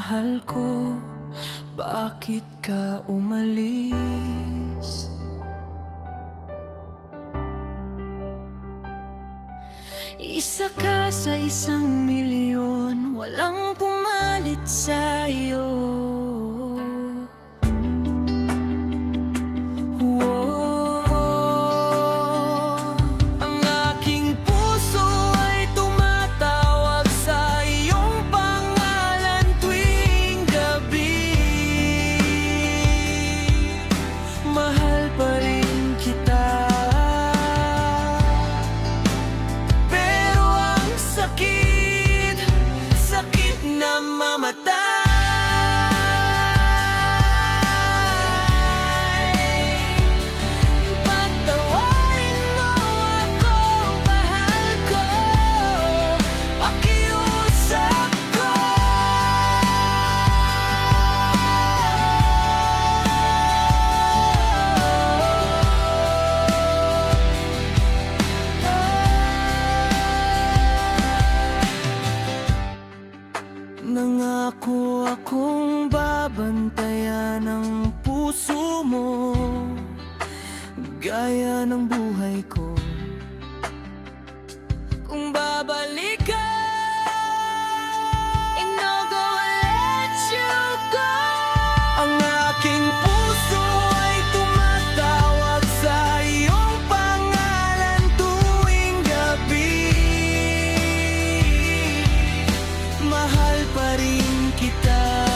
mahal ko, bakit ka umalis? Isa ka sa 1,000,000, walang pumalit sa'yo. Ang aking puso ay tumatawag sa iyong pangalan tuwing gabi. Mahal pa rin kita, pero ang sakit, sakit na mamatay. Patawarin mo ako, mahal ko, pakiusap ko. Nangako akong babantayan ang puso mo, gaya ng buhay ko. Kung babalik ka, I'm not gonna let you go. Ang aking puso ay tumatawag sa iyong pangalan tuwing gabi. Mahal pa rin kita.